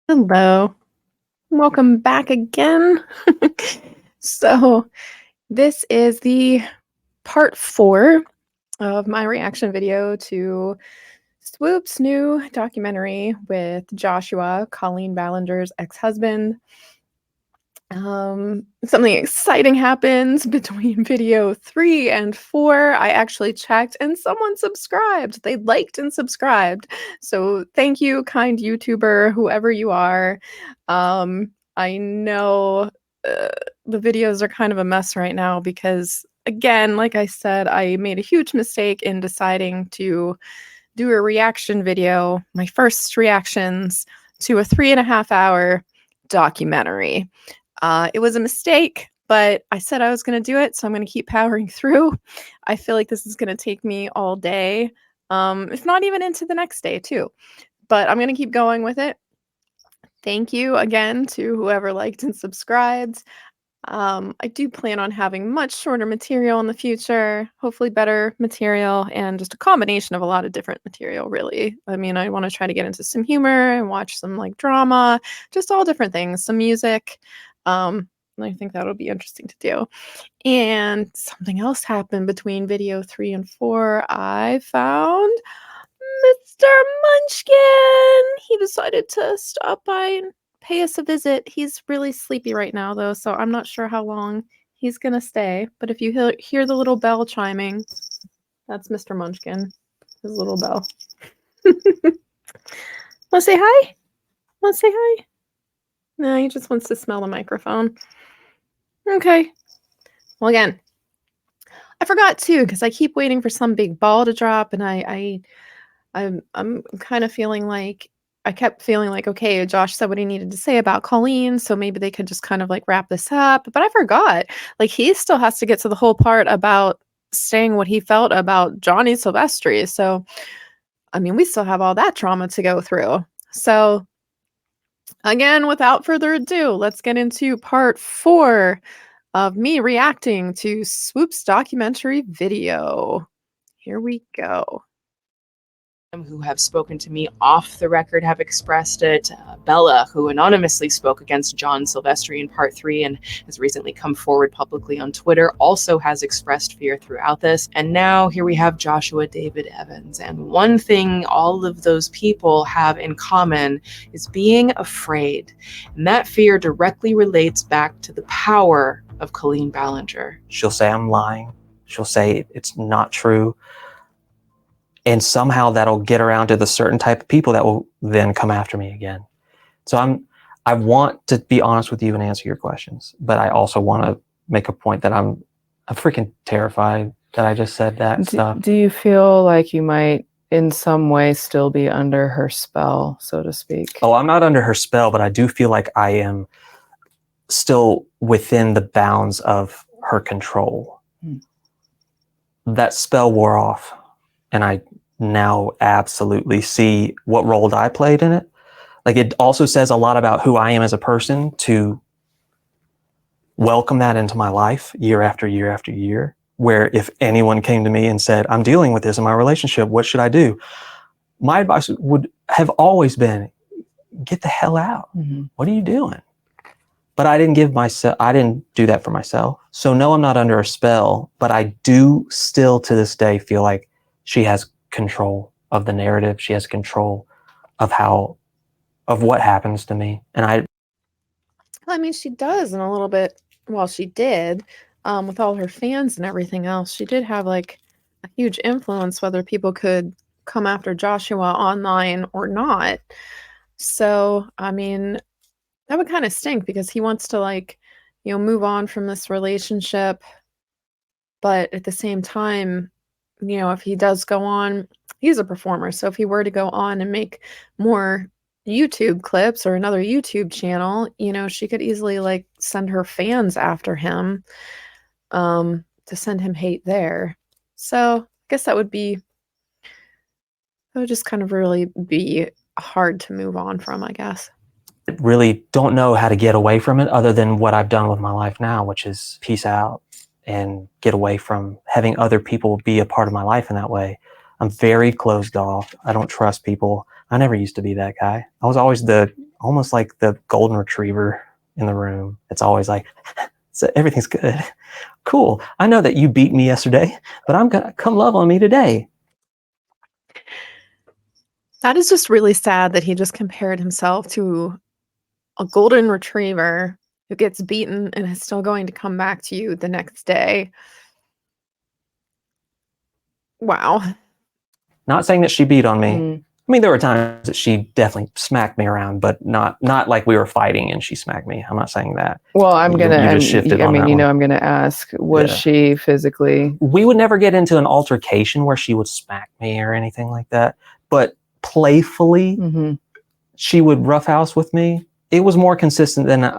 Hello. Welcome back again. So, this is the part 4 of my reaction video to Swoop's new documentary with Joshua, Colleen Ballinger's ex-husband. Something exciting happens between video 3 and 4. I actually checked and someone subscribed. They liked and subscribed. So thank you, kind YouTuber, whoever you are. I know uh, the videos are kind of a mess right now because, again, like I said, I made a huge mistake in deciding to do a reaction video, my first reactions to a 3.5 hour documentary. It was a mistake, but I said I was going to do it, so I'm going to keep powering through. I feel like this is going to take me all day, if not even into the next day, too. But I'm going to keep going with it. Thank you again to whoever liked and subscribed. I do plan on having much shorter material in the future, hopefully better material, and just a combination of a lot of different material, really. I mean, I want to try to get into some humor and watch some like drama, just all different things, some music. I think that'll be interesting to do. And something else happened between video 3 and 4. I found Mr. Munchkin. He decided to stop by and pay us a visit. He's really sleepy right now, though, so I'm not sure how long he's gonna stay. But if you hear the little bell chiming, that's Mr. Munchkin. His little bell. Wanna say hi? Wanna say hi? No, he just wants to smell the microphone. Okay. Well, again, I forgot too, because I keep waiting for some big ball to drop, and I'm kind of feeling like I kept feeling like, okay, Josh said what he needed to say about Colleen, so maybe they could just kind of like wrap this up. But I forgot. Like he still has to get to the whole part about saying what he felt about Johnny Silvestri. So I mean, we still have all that trauma to go through. So again, without further ado, let's get into part 4 of me reacting to Swoop's documentary video. Here we go. Who have spoken to me off the record have expressed it. Bella, who anonymously spoke against John Silvestri in part 3 and has recently come forward publicly on Twitter, also has expressed fear throughout this. And now here we have Joshua David Evans. And one thing all of those people have in common is being afraid. And that fear directly relates back to the power of Colleen Ballinger. She'll say I'm lying. She'll say it's not true. And somehow that'll get around to the certain type of people that will then come after me again. So I want to be honest with you and answer your questions, but I also want to make a point that I'm freaking terrified that I just said that stuff. Do you feel like you might in some way still be under her spell, so to speak? Oh, I'm not under her spell, but I do feel like I am still within the bounds of her control. That spell wore off, and I now absolutely see what role I played in it. Like, it also says a lot about who I am as a person to welcome that into my life year after year after year, where if anyone came to me and said, I'm dealing with this in my relationship, what should I do? My advice would have always been, get the hell out. What are you doing? But I didn't do that for myself. So no, I'm not under a spell, but I do still to this day feel like she has control of the narrative. She has control of what happens to me. And I mean, she does in a little bit. Well, she did, with all her fans and everything else. She did have like a huge influence whether people could come after Joshua online or not. So, I mean, that would kind of stink because he wants to like, move on from this relationship. But at the same time, if he does go on, he's a performer. So if he were to go on and make more YouTube clips or another YouTube channel, she could easily like send her fans after him, to send him hate there. So I guess that would just kind of really be hard to move on from, I guess. really don't know how to get away from it other than what I've done with my life now, which is peace out and get away from having other people be a part of my life in that way. I'm very closed off. I don't trust people. I never used to be that guy. I was always the almost like the golden retriever in the room. It's always like, so everything's good. Cool. I know that you beat me yesterday, but I'm going to come love on me today. That is just really sad that he just compared himself to a golden retriever who gets beaten and is still going to come back to you the next day. Wow. Not saying that she beat on me. Mm. I mean, there were times that she definitely smacked me around, but not like we were fighting and she smacked me. I'm not saying that. Well, I'm You gonna. just shifted on that one. I'm gonna ask. Was Yeah. she physically? We would never get into an altercation where she would smack me or anything like that. But playfully, she would roughhouse with me. It was more consistent than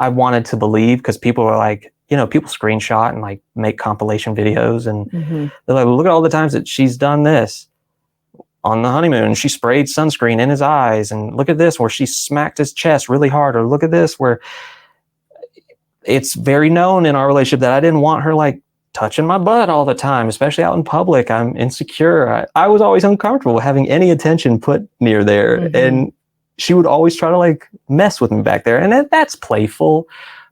I wanted to believe, because people were like, people screenshot and like make compilation videos, and they're like, well, look at all the times that she's done this. On the honeymoon, she sprayed sunscreen in his eyes, and look at this where she smacked his chest really hard, or look at this where it's very known in our relationship that I didn't want her like touching my butt all the time, especially out in public. I'm insecure. I was always uncomfortable having any attention put near there, and she would always try to like mess with me back there, and that's playful,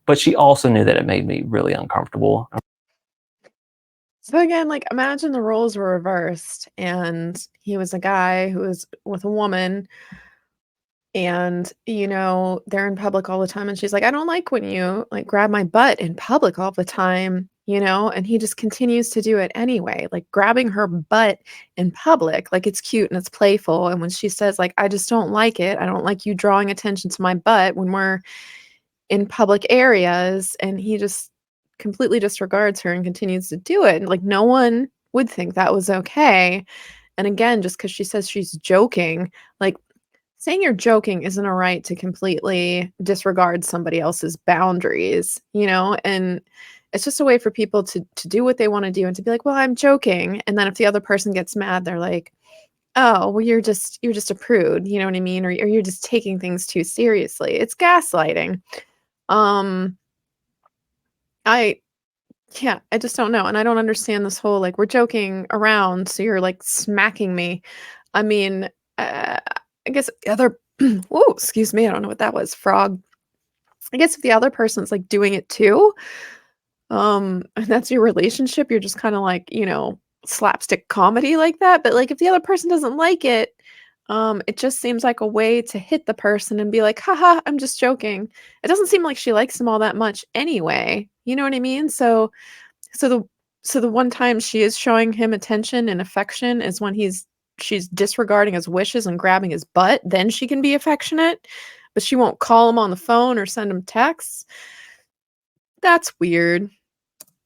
but she also knew that it made me really uncomfortable. So again, like, imagine the roles were reversed and he was a guy who was with a woman, and they're in public all the time, and she's like, I don't like when you like grab my butt in public all the time, and he just continues to do it anyway, like grabbing her butt in public, like it's cute and it's playful. And when she says like, I just don't like it, I don't like you drawing attention to my butt when we're in public areas, and he just completely disregards her and continues to do it. And like, no one would think that was okay. And again, just because she says she's joking, like, saying you're joking isn't a right to completely disregard somebody else's boundaries, and it's just a way for people to do what they want to do and to be like, well, I'm joking. And then if the other person gets mad, they're like, oh, well, you're just a prude, you know what I mean? Or you're just taking things too seriously. It's gaslighting. I just don't know. And I don't understand this whole, like, we're joking around, so you're like smacking me. I mean, I guess the other, oh, excuse me, I don't know what that was, frog. I guess if the other person's like doing it too, and that's your relationship, you're just kind of like, slapstick comedy like that. But like, if the other person doesn't like it, it just seems like a way to hit the person and be like, haha, I'm just joking. It doesn't seem like she likes him all that much anyway. You know what I mean? So the one time she is showing him attention and affection is when she's disregarding his wishes and grabbing his butt. Then she can be affectionate, but she won't call him on the phone or send him texts. That's weird.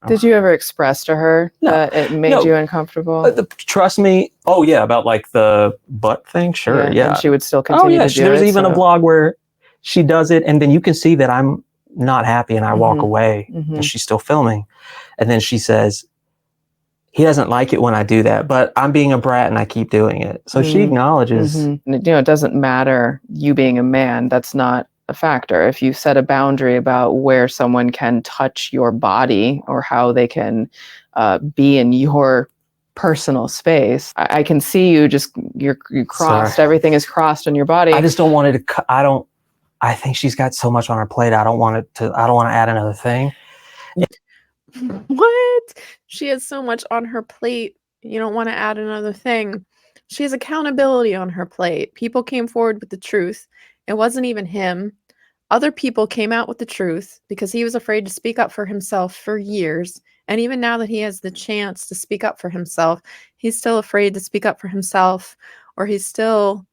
Did you ever express to her that it made you uncomfortable? Trust me. Oh yeah, about like the butt thing. Sure, yeah. And she would still continue to do There's it. even a vlog where she does it, and then you can see that I'm not happy, and I walk away, and she's still filming, and then she says, he doesn't like it when I do that, but I'm being a brat and I keep doing it. So she acknowledges. It doesn't matter you being a man. That's not a factor. If you set a boundary about where someone can touch your body or how they can be in your personal space, I can see you just, you crossed. Sorry. Everything is crossed on your body. I just don't want it to, I think she's got so much on her plate. I don't want to add another thing. What? She has so much on her plate. You don't want to add another thing. She has accountability on her plate. People came forward with the truth. It wasn't even him. Other people came out with the truth because he was afraid to speak up for himself for years. And even now that he has the chance to speak up for himself, he's still afraid to speak up for himself, or he's still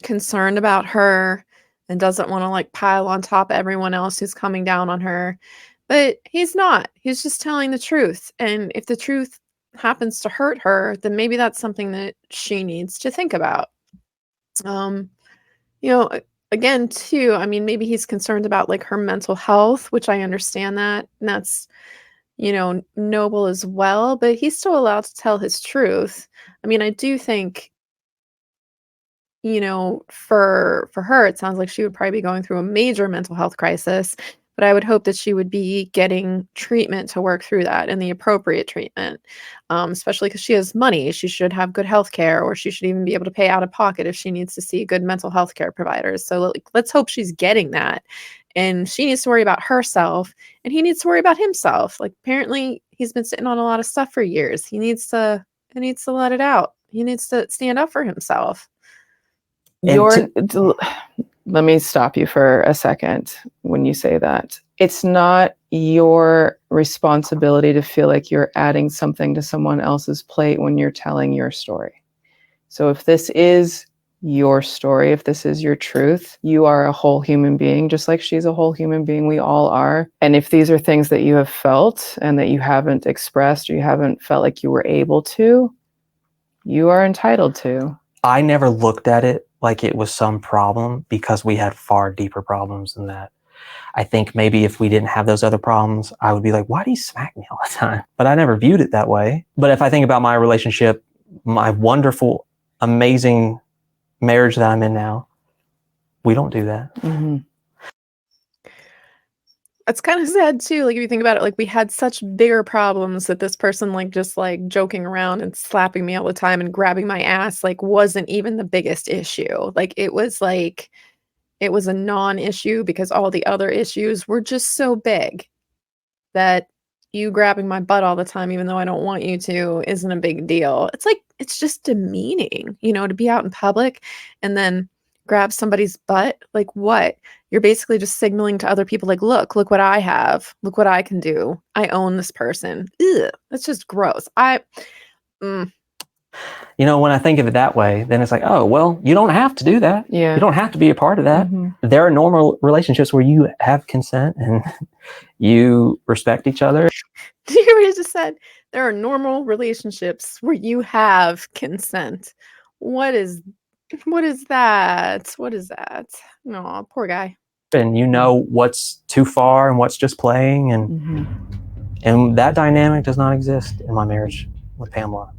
concerned about her and doesn't want to like pile on top of everyone else who's coming down on her. But he's not. He's just telling the truth. And if the truth happens to hurt her, then maybe that's something that she needs to think about. Again, too, I mean, maybe he's concerned about like her mental health, which I understand that. And that's, noble as well, but he's still allowed to tell his truth. I mean, I do think, for her, it sounds like she would probably be going through a major mental health crisis. But but I would hope that she would be getting treatment to work through that, and the appropriate treatment, especially because she has money. She should have good health care, or she should even be able to pay out of pocket if she needs to see good mental health care providers. So like, let's hope she's getting that. And she needs to worry about herself, and he needs to worry about himself. Like, apparently he's been sitting on a lot of stuff for years. He needs to let it out. He needs to stand up for himself. Let me stop you for a second when you say that. It's not your responsibility to feel like you're adding something to someone else's plate when you're telling your story. So if this is your story, if this is your truth, you are a whole human being, just like she's a whole human being. We all are. And if these are things that you have felt and that you haven't expressed, or you haven't felt like you were able to, you are entitled to. I never looked at it like it was some problem, because we had far deeper problems than that. I think maybe if we didn't have those other problems, I would be like, why do you smack me all the time? But I never viewed it that way. But if I think about my relationship, my wonderful, amazing marriage that I'm in now, we don't do that. Mm-hmm. It's kind of sad too. Like, if you think about it, like, we had such bigger problems that this person, like, just like joking around and slapping me all the time and grabbing my ass, like, wasn't even the biggest issue. Like, it was a non-issue, because all the other issues were just so big that you grabbing my butt all the time, even though I don't want you to, isn't a big deal. It's like, it's just demeaning, to be out in public and then grab somebody's butt. Like, what? You're basically just signaling to other people, like, look what I have. Look what I can do. I own this person. Ugh, that's just gross. When I think of it that way, then it's like, oh, well, you don't have to do that. Yeah. You don't have to be a part of that. Mm-hmm. There are normal relationships where you have consent and you respect each other. Do you hear what I just said? There are normal relationships where you have consent. What is that? What is that? No, poor guy. And you know what's too far and what's just playing. And Mm-hmm. and that dynamic does not exist in my marriage with Pamela.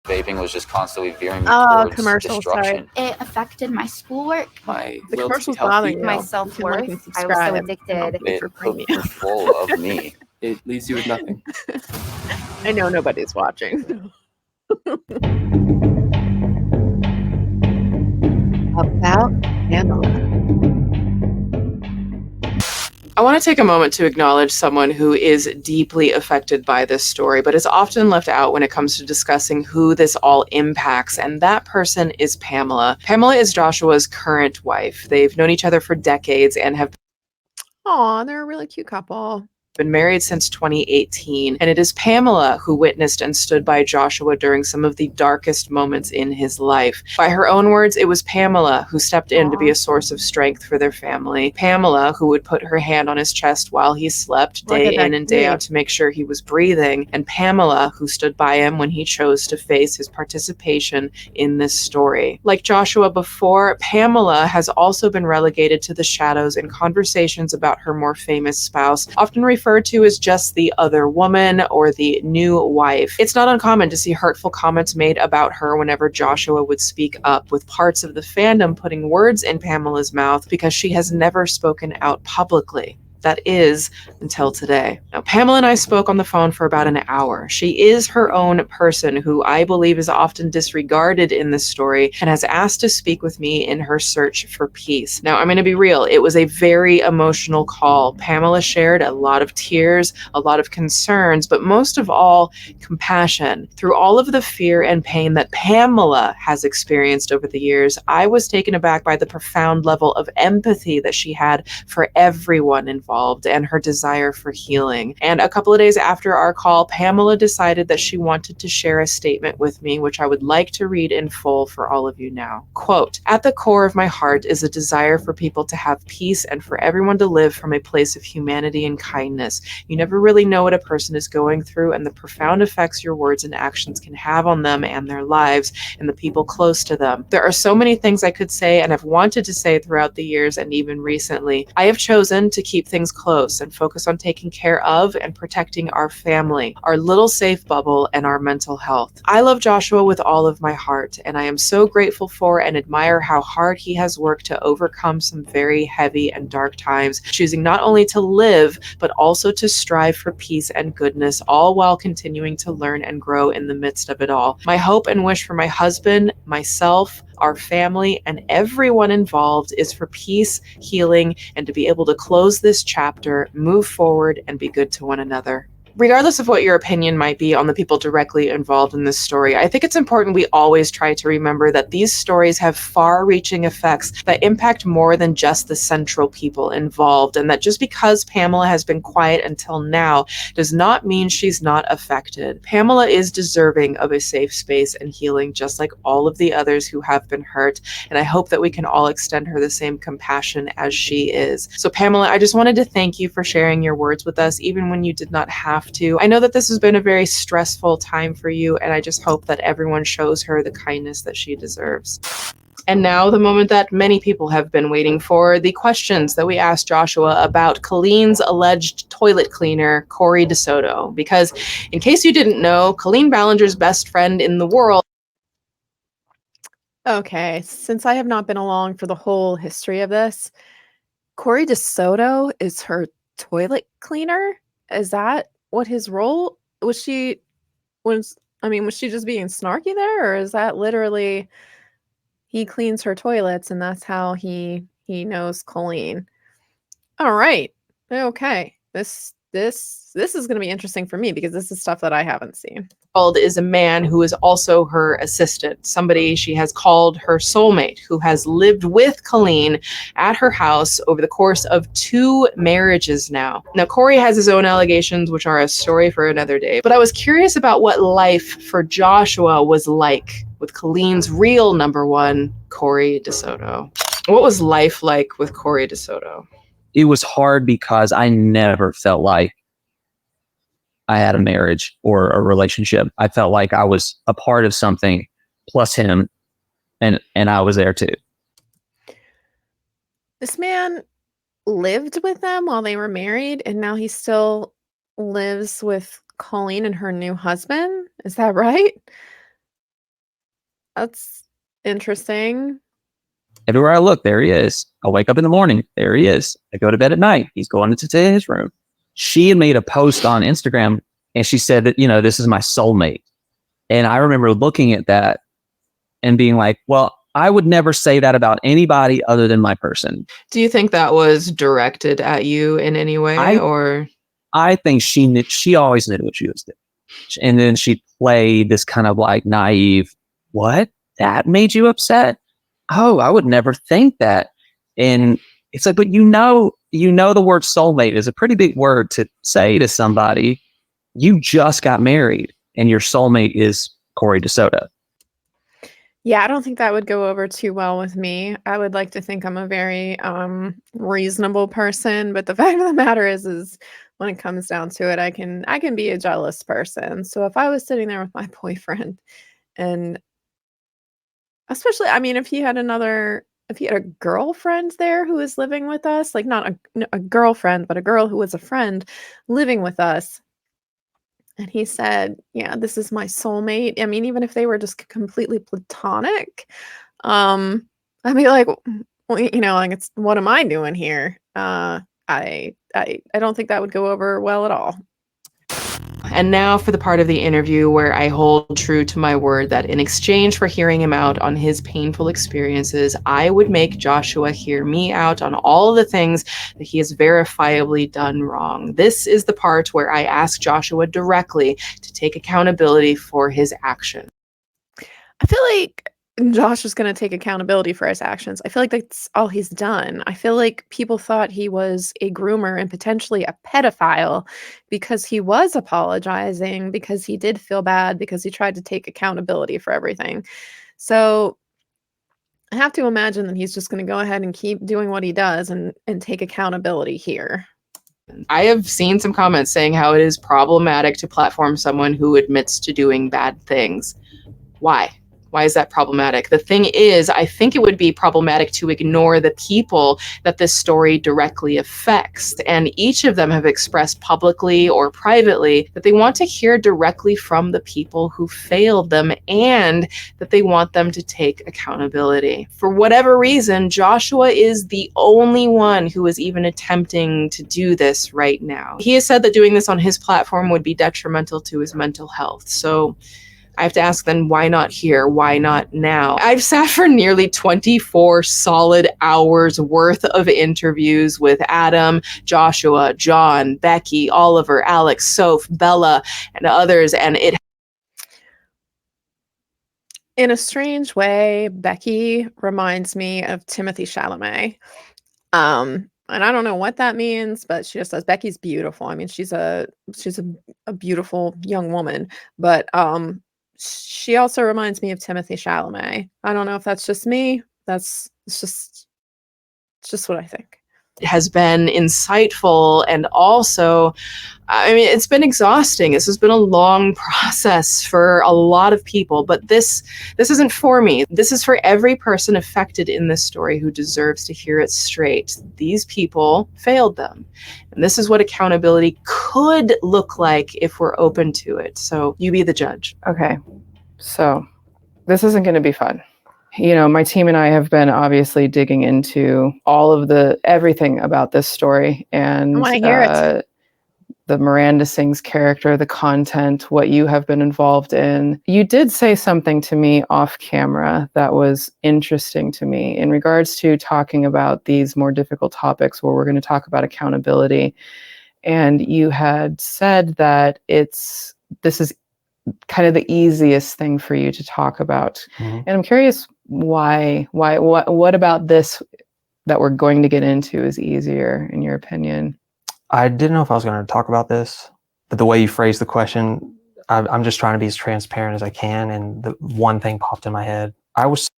Vaping was just constantly veering me Oh, towards commercials, destruction. It affected my schoolwork, My The will to be commercials healthy. bother you. my You can self-worth. like and I was so subscribe. addicted. It for took premium. control of me. It leaves you with nothing. I know nobody's watching. About Pamela. I want to take a moment to acknowledge someone who is deeply affected by this story, but is often left out when it comes to discussing who this all impacts, and that person is Pamela. Pamela is Joshua's current wife. They've known each other for decades and have Aw, they're a really cute couple. been married since 2018, and it is Pamela who witnessed and stood by Joshua during some of the darkest moments in his life. By her own words, it was Pamela who stepped in to be a source of strength for their family. Pamela who would put her hand on his chest while he slept day in and day out to make sure he was breathing, and Pamela who stood by him when he chose to face his participation in this story. Like Joshua before, Pamela has also been relegated to the shadows in conversations about her more famous spouse, often referred to as just the other woman or the new wife. It's not uncommon to see hurtful comments made about her whenever Joshua would speak up, with parts of the fandom putting words in Pamela's mouth because she has never spoken out publicly. That is, until today. Now, Pamela and I spoke on the phone for about an hour. She is her own person who I believe is often disregarded in this story and has asked to speak with me in her search for peace. Now, I'm going to be real. It was a very emotional call. Pamela shared a lot of tears, a lot of concerns, but most of all, compassion. Through all of the fear and pain that Pamela has experienced over the years, I was taken aback by the profound level of empathy that she had for everyone involved and her desire for healing. And a couple of days after our call, Pamela decided that she wanted to share a statement with me, which I would like to read in full for all of you now. Quote, "At the core of my heart is a desire for people to have peace and for everyone to live from a place of humanity and kindness. You never really know what a person is going through and the profound effects your words and actions can have on them and their lives and the people close to them. There are so many things I could say and have wanted to say throughout the years and even recently. I have chosen to keep things things close and focus on taking care of and protecting our family, our little safe bubble, and our mental health. I love Joshua with all of my heart, and I am so grateful for and admire how hard he has worked to overcome some very heavy and dark times, choosing not only to live, but also to strive for peace and goodness, all while continuing to learn and grow in the midst of it all. My hope and wish for my husband, myself, our family, and everyone involved is for peace, healing, and to be able to close this chapter, move forward, and be good to one another. Regardless of what your opinion might be on the people directly involved in this story, I think it's important we always try to remember that these stories have far-reaching effects that impact more than just the central people involved, and that just because Pamela has been quiet until now does not mean she's not affected. Pamela is deserving of a safe space and healing, just like all of the others who have been hurt, and I hope that we can all extend her the same compassion as she is. So Pamela, I just wanted to thank you for sharing your words with us, even when you did not have to. I know that this has been a very stressful time for you, and I just hope that everyone shows her the kindness that she deserves. And now the moment that many people have been waiting for, the questions that we asked Joshua about Colleen's alleged toilet cleaner, Corey DeSoto. Because in case you didn't know, Colleen Ballinger's best friend in the world. Okay, since I have not been along for the whole history of this, Corey DeSoto is her toilet cleaner? Is that what his role was? Was she just being snarky there, or is that literally he cleans her toilets and that's how he knows Colleen? All right. Okay. This is going to be interesting for me because this is stuff that I haven't seen. Is a man who is also her assistant, somebody she has called her soulmate, who has lived with Colleen at her house over the course of 2 marriages now. Now, Corey has his own allegations, which are a story for another day, but I was curious about what life for Joshua was like with Colleen's real number one, Corey DeSoto. What was life like with Corey DeSoto? It was hard because I never felt like I had a marriage or a relationship. I felt like I was a part of something plus him, and I was there too. This man lived with them while they were married, and now he still lives with Colleen and her new husband. Is that right? That's interesting. Everywhere I look, there he is. I wake up in the morning, there he is. I go to bed at night, he's going into his room. She had made a post on Instagram and she said that, this is my soulmate. And I remember looking at that and being like, well, I would never say that about anybody other than my person. Do you think that was directed at you in any way? I think she always knew what she was doing. And then she played this kind of like naive, what? That made you upset? Oh, I would never think that. And it's like, but the word soulmate is a pretty big word to say to somebody. You just got married and your soulmate is Corey DeSoto. Yeah, I don't think that would go over too well with me. I would like to think I'm a very reasonable person, but the fact of the matter is when it comes down to it, I can be a jealous person. So if I was sitting there with my boyfriend, and especially, if he had a girlfriend there who was living with us, like not a girlfriend, but a girl who was a friend living with us, and he said, yeah, this is my soulmate. Even if they were just completely platonic, I'd be like, well, it's, what am I doing here? I don't think that would go over well at all. And now for the part of the interview where I hold true to my word that in exchange for hearing him out on his painful experiences, I would make Joshua hear me out on all the things that he has verifiably done wrong. This is the part where I ask Joshua directly to take accountability for his actions. I feel like Josh is going to take accountability for his actions. I feel like that's all he's done. I feel like people thought he was a groomer and potentially a pedophile because he was apologizing, because he did feel bad, because he tried to take accountability for everything. So I have to imagine that he's just going to go ahead and keep doing what he does and take accountability here. I have seen some comments saying how it is problematic to platform someone who admits to doing bad things. Why? Why is that problematic? The thing is, I think it would be problematic to ignore the people that this story directly affects. And each of them have expressed publicly or privately that they want to hear directly from the people who failed them and that they want them to take accountability. For whatever reason, Joshua is the only one who is even attempting to do this right now. He has said that doing this on his platform would be detrimental to his mental health. So I have to ask then, why not here? Why not now? I've sat for nearly 24 solid hours worth of interviews with Adam, Joshua, John, Becky, Oliver, Alex, Soph, Bella, and others, and it In a strange way, Becky reminds me of Timothy Chalamet. And I don't know what that means, but she just says Becky's beautiful. I mean, she's a beautiful young woman, but she also reminds me of Timothy Chalamet. I don't know if that's just me. It's just what I think. has been insightful, and also, I mean, it's been exhausting. This has been a long process for a lot of people, but this isn't for me. This is for every person affected in this story who deserves to hear it straight. These people failed them, and this is what accountability could look like if we're open to it. So you be the judge. Okay, so this isn't going to be fun. You know, my team and I have been obviously digging into everything about this story, and I want to hear it. the Miranda Sings character, the content, what you have been involved in. You did say something to me off camera that was interesting to me in regards to talking about these more difficult topics where we're going to talk about accountability. And you had said that this is kind of the easiest thing for you to talk about. Mhm. And I'm curious what about this that we're going to get into is easier in your opinion? I didn't know if I was going to talk about this, but the way you phrased the question, I'm just trying to be as transparent as I can. And the one thing popped in my head. I was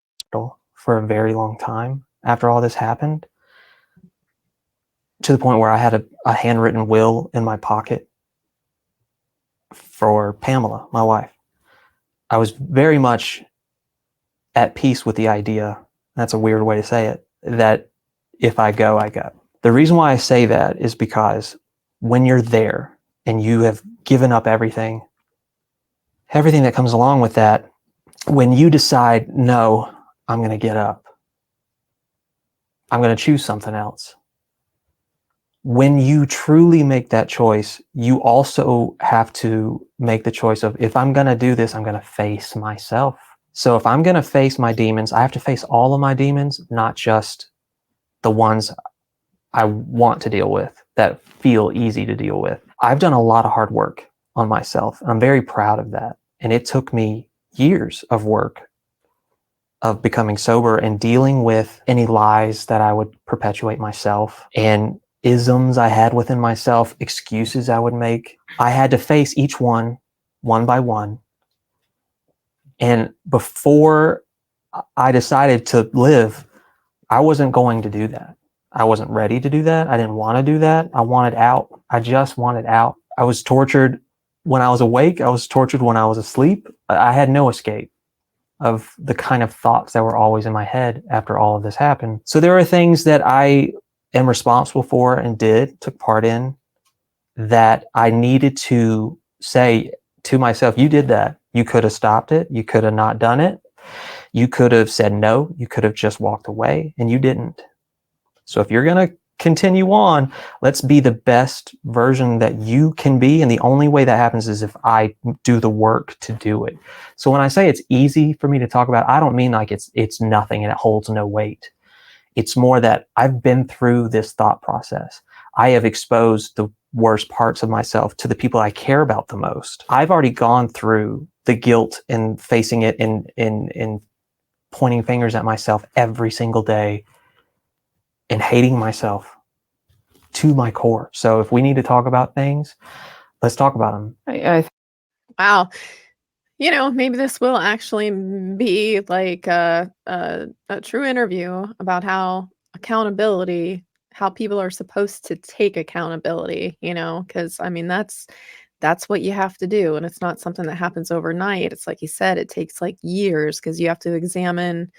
for a very long time after all this happened, to the point where I had a handwritten will in my pocket for Pamela, my wife. I was very much at peace with the idea, that's a weird way to say it, that if I go, I go. The reason why I say that is because when you're there and you have given up everything that comes along with that, when you decide, no, I'm going to get up, I'm going to choose something else. When you truly make that choice, you also have to make the choice of, if I'm going to do this, I'm going to face myself. So if I'm going to face my demons, I have to face all of my demons, not just the ones I want to deal with that feel easy to deal with. I've done a lot of hard work on myself, and I'm very proud of that. And it took me years of work of becoming sober and dealing with any lies that I would perpetuate myself and isms I had within myself, excuses I would make. I had to face each one by one. And before I decided to live, I wasn't going to do that. I wasn't ready to do that. I didn't want to do that. I wanted out. I just wanted out. I was tortured when I was awake. I was tortured when I was asleep. I had no escape of the kind of thoughts that were always in my head after all of this happened. So there are things that I am responsible for and took part in, that I needed to say to myself, you did that. You could have stopped it. You could have not done it. You could have said no. You could have just walked away, and you didn't. So if you're going to continue on, let's be the best version that you can be. And the only way that happens is if I do the work to do it. So when I say it's easy for me to talk about, I don't mean like it's nothing and it holds no weight. It's more that I've been through this thought process. I have exposed the worst parts of myself to the people I care about the most. I've already gone through the guilt and facing it and pointing fingers at myself every single day and hating myself to my core. So if we need to talk about things, let's talk about them. Wow. You know, maybe this will actually be like a true interview about how accountability, how people are supposed to take accountability, you know, because I mean, that's that's what you have to do. And it's not something that happens overnight. It's like you said, it takes like years because you have to examine,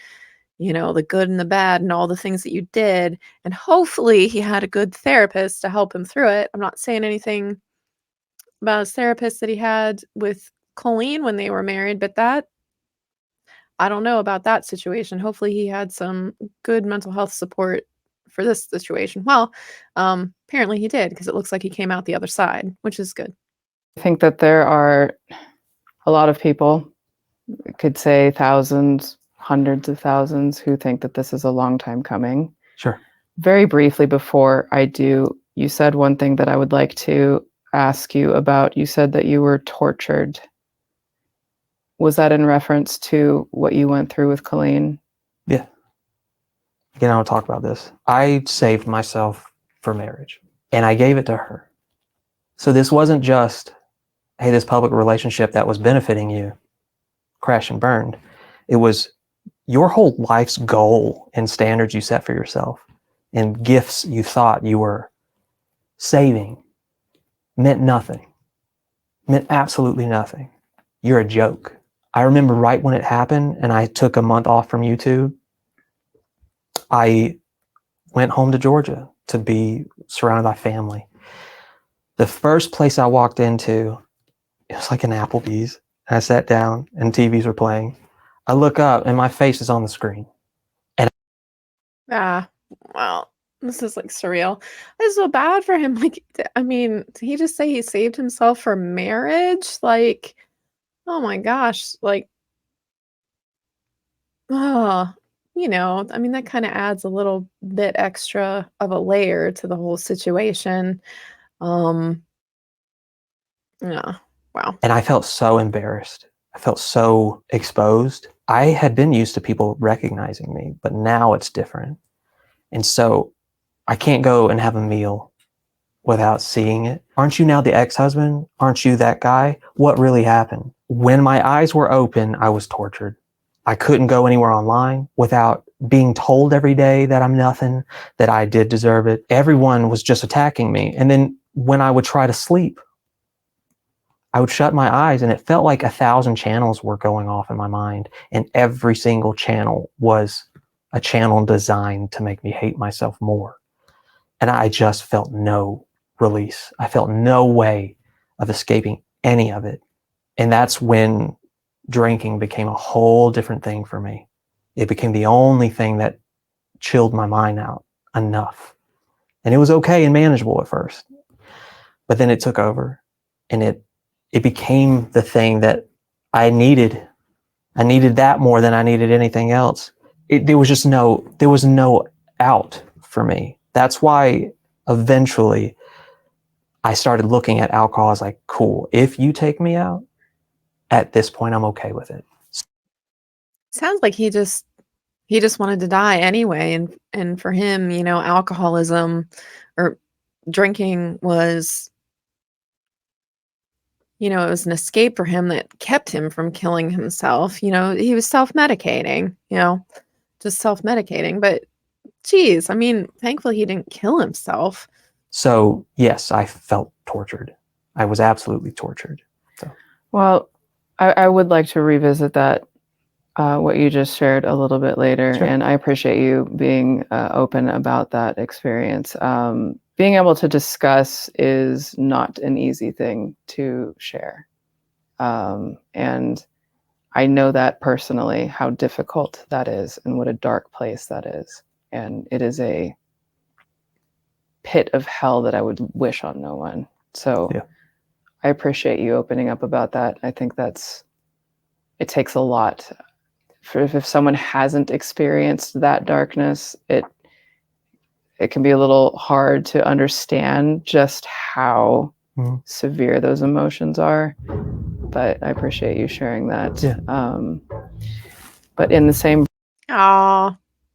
the good and the bad and all the things that you did. And hopefully he had a good therapist to help him through it. I'm not saying anything about his therapist that he had with Colleen when they were married, but I don't know about that situation. Hopefully he had some good mental health support for this situation. Well, apparently he did because it looks like he came out the other side, which is good. I think that there are a lot of people, could say thousands, hundreds of thousands, who think that this is a long time coming. Sure. Very briefly before I do, you said one thing that I would like to ask you about. You said that you were tortured. Was that in reference to what you went through with Colleen? Yeah. Again, I'll talk about this. I saved myself for marriage and I gave it to her. So this wasn't just, hey, this public relationship that was benefiting you crashed and burned. It was your whole life's goal and standards you set for yourself and gifts you thought you were saving meant nothing, meant absolutely nothing. You're a joke. I remember right when it happened and I took a month off from YouTube, I went home to Georgia to be surrounded by family. The first place I walked into, it was like an Applebee's. I sat down and TVs were playing. I look up and my face is on the screen. Well, this is like surreal. It's so bad for him. Like, I mean, did he just say he saved himself for marriage? Like, oh my gosh. Like, oh, I mean, that kind of adds a little bit extra of a layer to the whole situation. Yeah. Wow. And I felt so embarrassed. I felt so exposed. I had been used to people recognizing me, but now it's different. And so I can't go and have a meal without seeing it. Aren't you now the ex-husband? Aren't you that guy? What really happened? When my eyes were open, I was tortured. I couldn't go anywhere online without being told every day that I'm nothing, that I did deserve it. Everyone was just attacking me. And then when I would try to sleep, I would shut my eyes and it felt like 1,000 channels were going off in my mind. And every single channel was a channel designed to make me hate myself more. And I just felt no release. I felt no way of escaping any of it. And that's when drinking became a whole different thing for me. It became the only thing that chilled my mind out enough. And it was okay and manageable at first. But then it took over and it became the thing that I needed. I needed that more than I needed anything else. There was no out for me. That's why eventually I started looking at alcohol as like, cool, if you take me out, at this point, I'm okay with it. Sounds like he just wanted to die anyway. And for him, alcoholism or drinking was, it was an escape for him that kept him from killing himself. He was self-medicating, just self-medicating. But geez, I mean, thankfully he didn't kill himself. So yes, I felt tortured. I was absolutely tortured. So. Well, I would like to revisit that, what you just shared a little bit later. Sure. And I appreciate you being open about that experience. Being able to discuss is not an easy thing to share. And I know that personally, how difficult that is and what a dark place that is. And it is a pit of hell that I would wish on no one. So yeah. I appreciate you opening up about that. I think it takes a lot. If someone hasn't experienced that darkness, it can be a little hard to understand just how severe those emotions are. But I appreciate you sharing that. Yeah. But in the same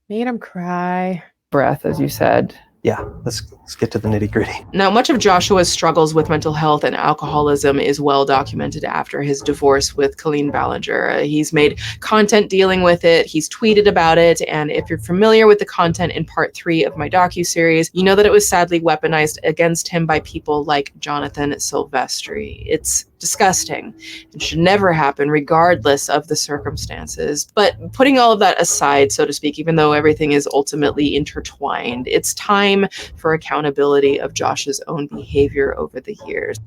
made him cry. breath, as you said, yeah, let's get to the nitty gritty. Now, much of Joshua's struggles with mental health and alcoholism is well documented after his divorce with Colleen Ballinger. He's made content dealing with it. He's tweeted about it. And if you're familiar with the content in part 3 of my docuseries, you know that it was sadly weaponized against him by people like Jonathan Silvestri. It's disgusting and should never happen regardless of the circumstances. But putting all of that aside, so to speak, even though everything is ultimately intertwined, it's time for accountability of Josh's own behavior over the years.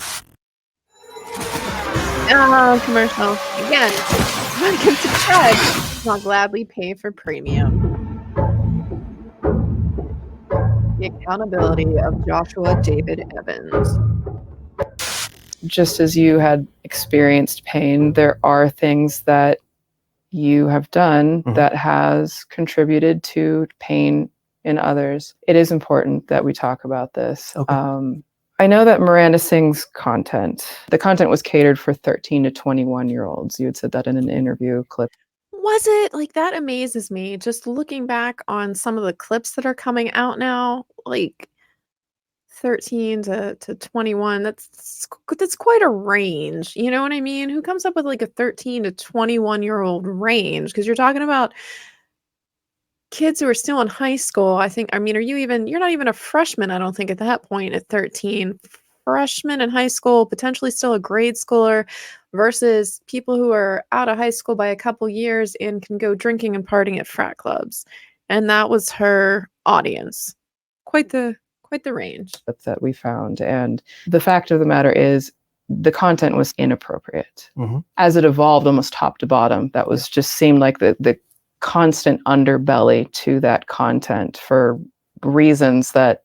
Commercial. Again, like and subscribe. I'll gladly pay for premium. The accountability of Joshua David Evans. Just as you had experienced pain, there are things that you have done that has contributed to pain in others. It is important that we talk about this. Okay. I know that Miranda Sings content, the content was catered for 13 to 21-year-olds. You had said that in an interview clip. Was it? Like, that amazes me. Just looking back on some of the clips that are coming out now, like 13 to 21, that's quite a range. You know what I mean? Who comes up with like a 13 to 21-year-old range? Because you're talking about kids who are still in high school. You're not even a freshman, I don't think, at that point at 13. Freshman in high school, potentially still a grade schooler, versus people who are out of high school by a couple years and can go drinking and partying at frat clubs. And that was her audience. Quite the range That we found. And the fact of the matter is the content was inappropriate. As it evolved almost top to bottom, that was just seemed like the constant underbelly to that content for reasons that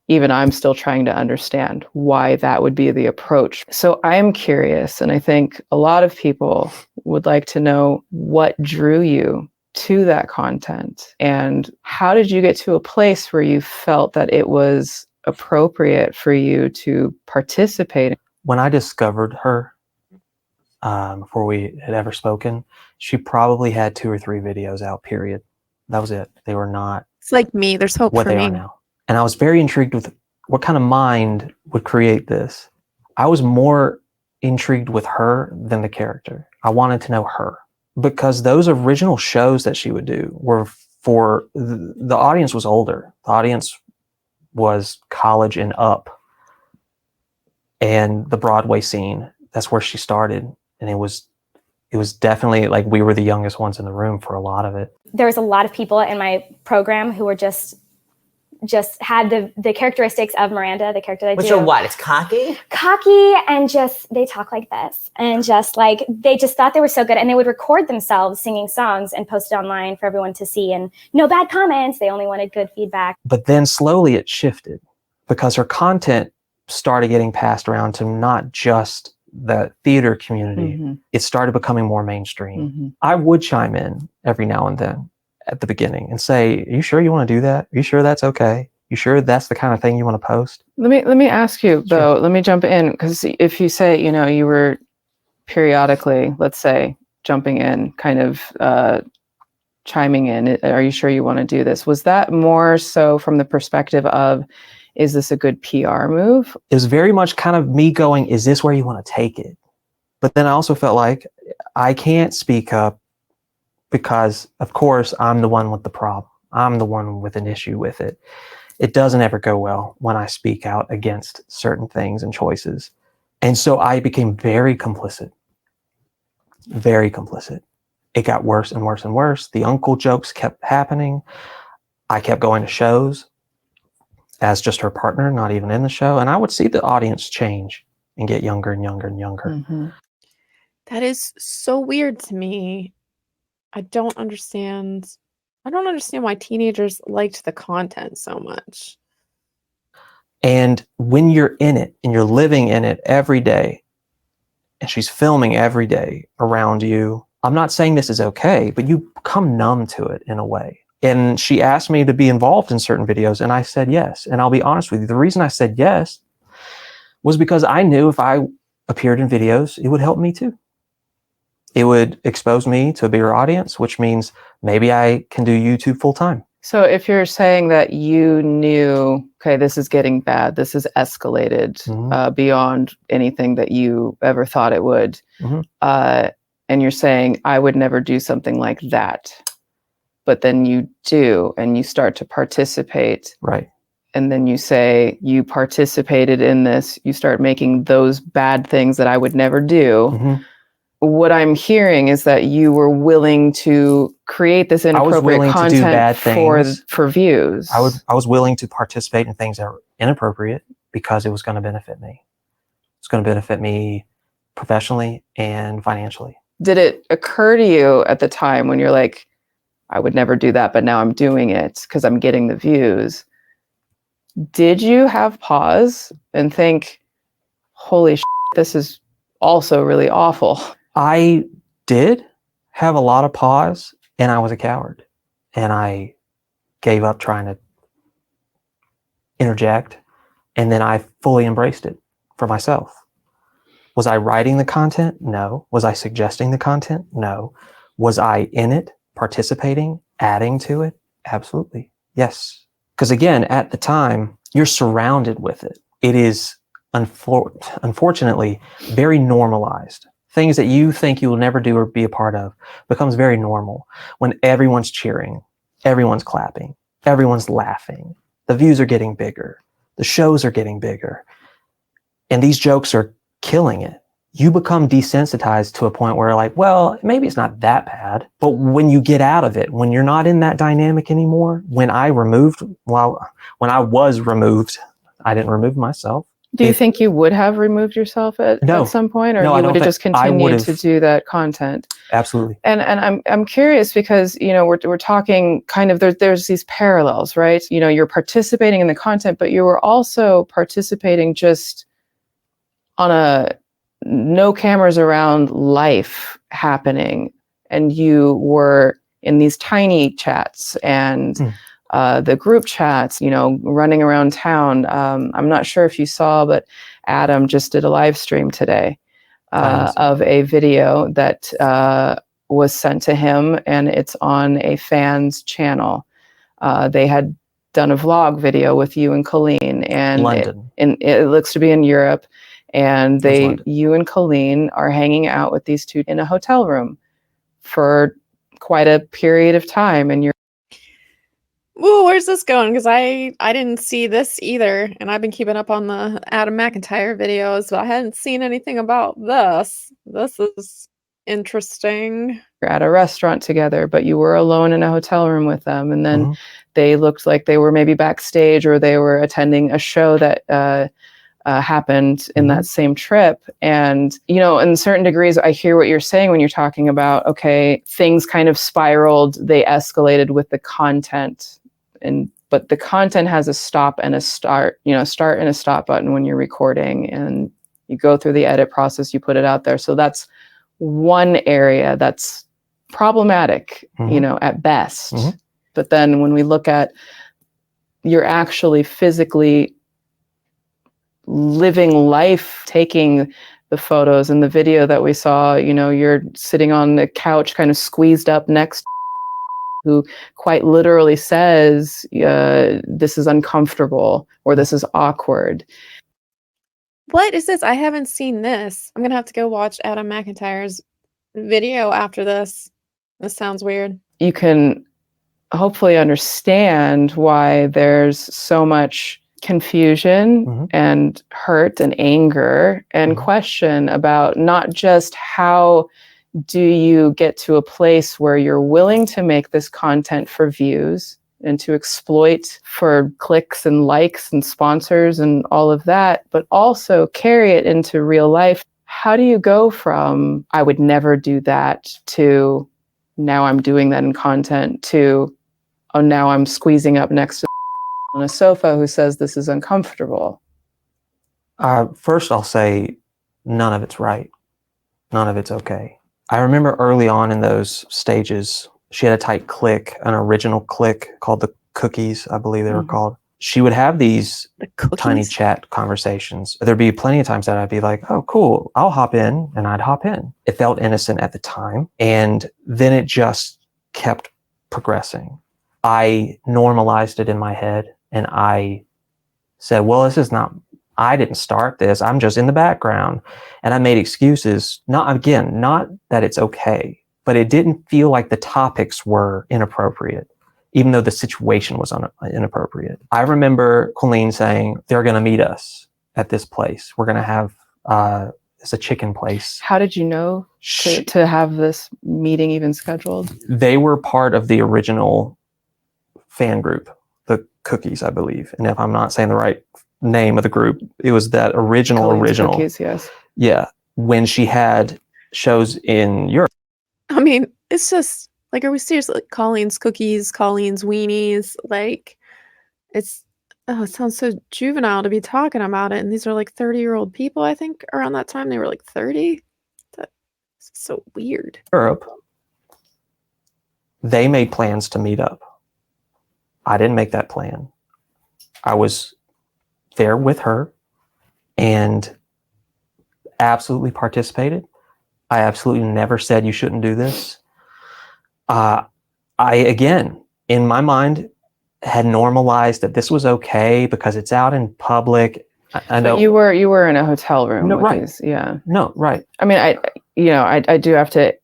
even I'm still trying to understand why that would be the approach. So I am curious, and I think a lot of people would like to know what drew you to that content, and how did you get to a place where you felt that it was appropriate for you to participate? When I discovered her, before we had ever spoken, she probably had 2 or 3 videos out, period. That was it. They were not It's like me. There's hope what for they me. are now. And I was very intrigued with what kind of mind would create this. I was more intrigued with her than the character. I wanted to know her, because those original shows that she would do were for the audience was older. The audience was college and up, and the Broadway scene. That's where she started, and it was definitely like we were the youngest ones in the room for a lot of it. There was a lot of people in my program who were just had the characteristics of Miranda, the character that I do. Which are what? It's cocky? Cocky, and just, they talk like this. And just like, they just thought they were so good. And they would record themselves singing songs and post it online for everyone to see. And no bad comments. They only wanted good feedback. But then slowly it shifted, because her content started getting passed around to not just the theater community. It started becoming more mainstream. I would chime in every now and then at the beginning and say, are you sure you want to do that? Are you sure that's okay? You sure that's the kind of thing you want to post? Let me ask you though, let me jump in, because if you say, you were periodically, let's say, jumping in, kind of chiming in, are you sure you want to do this? Was that more so from the perspective of, is this a good PR move? It was very much kind of me going, is this where you want to take it? But then I also felt like I can't speak up, because of course I'm the one with the problem. I'm the one with an issue with it. It doesn't ever go well when I speak out against certain things and choices. And so I became very complicit. Very complicit. It got worse and worse and worse. The uncle jokes kept happening. I kept going to shows as just her partner, not even in the show. And I would see the audience change and get younger and younger and younger. That is so weird to me. I don't understand why teenagers liked the content so much. And when you're in it and you're living in it every day, and she's filming every day around you, I'm not saying this is okay, but you become numb to it in a way. And she asked me to be involved in certain videos, and I said yes. And I'll be honest with you, the reason I said yes was because I knew if I appeared in videos, it would help me too. It would expose me to a bigger audience, which means maybe I can do YouTube full time. So if you're saying that you knew, okay, this is getting bad, this is escalated beyond anything that you ever thought it would, and you're saying, I would never do something like that, but then you do, and you start to participate. Right. And then you say, you participated in this, you start making those bad things that I would never do. What I'm hearing is that you were willing to create this inappropriate content for views. I was willing to participate in things that were inappropriate because it was going to benefit me. It's going to benefit me professionally and financially. Did it occur to you at the time when you're like, I would never do that, but now I'm doing it because I'm getting the views? Did you have pause and think, holy shit, this is also really awful? I did have a lot of pause, and I was a coward, and I gave up trying to interject, and then I fully embraced it for myself. Was I writing the content? No. Was I suggesting the content? No. Was I in it, participating, adding to it? Absolutely. Yes. Because again, at the time, you're surrounded with it. It is unfortunately very normalized. Things that you think you will never do or be a part of becomes very normal when everyone's cheering, everyone's clapping, everyone's laughing. The views are getting bigger. The shows are getting bigger. And these jokes are killing it. You become desensitized to a point where like, well, maybe it's not that bad. But when you get out of it, when you're not in that dynamic anymore, when I was removed, I didn't remove myself. Do you think you would have removed yourself at some point, or you would have just continued to do that content? Absolutely. And I'm curious because, you know, we're talking kind of, there's these parallels, right? You know, you're participating in the content, but you were also participating just on a no cameras around life happening. And you were in these tiny chats and the group chats, you know, running around town. I'm not sure if you saw, but Adam just did a live stream today of a video that was sent to him, and it's on a fan's channel. They had done a vlog video with you and Colleen, and London. It looks to be in Europe. And you and Colleen are hanging out with these two in a hotel room for quite a period of time, and you're. Ooh, where's this going? Because I didn't see this either, and I've been keeping up on the Adam McIntyre videos, but I hadn't seen anything about this. This is interesting. You're at a restaurant together, but you were alone in a hotel room with them, and then they looked like they were maybe backstage or they were attending a show that happened in that same trip. And, you know, in certain degrees, I hear what you're saying when you're talking about, okay, things kind of spiraled, they escalated with the content. But the content has a stop and a start, you know, start and a stop button when you're recording, and you go through the edit process, you put it out there. So that's one area that's problematic, you know, at best. But then when we look at, you're actually physically living life, taking the photos and the video that we saw, you know, you're sitting on the couch kind of squeezed up next who quite literally says, this is uncomfortable or this is awkward. What is this? I haven't seen this. I'm going to have to go watch Adam McIntyre's video after this. This sounds weird. You can hopefully understand why there's so much confusion and hurt and anger and question about not just how do you get to a place where you're willing to make this content for views and to exploit for clicks and likes and sponsors and all of that, but also carry it into real life. How do you go from, I would never do that, to now I'm doing that in content, to, oh, now I'm squeezing up next to on a sofa who says this is uncomfortable? First, I'll say none of it's right. None of it's okay. I remember early on in those stages, she had a tight clique, an original clique called the Cookies, I believe they were called. She would have these tiny chat conversations. There'd be plenty of times that I'd be like, oh, cool, I'll hop in, and I'd hop in. It felt innocent at the time. And then it just kept progressing. I normalized it in my head, and I said, well, this is not, I didn't start this. I'm just in the background. And I made excuses. Not that it's okay, but it didn't feel like the topics were inappropriate, even though the situation was inappropriate. I remember Colleen saying, they're going to meet us at this place. We're going to have, it's a chicken place. How did you know to have this meeting even scheduled? They were part of the original fan group, the Cookies, I believe. And if I'm not saying the right name of the group, it was that original Cookies, yes. Yeah, when she had shows in Europe. I mean, it's just like, are we seriously like Colleen's Cookies, Colleen's Weenies? Like, it sounds so juvenile to be talking about it. And these are like 30-year-old people, I think around that time they were like 30. That's so weird. Europe, they made plans to meet up. I didn't make that plan. I was there with her and absolutely participated. I absolutely never said you shouldn't do this. I, again, in my mind, had normalized that this was okay because it's out in public. I know but you were in a hotel room. No, with right. These, yeah. No, right. I mean, I do have to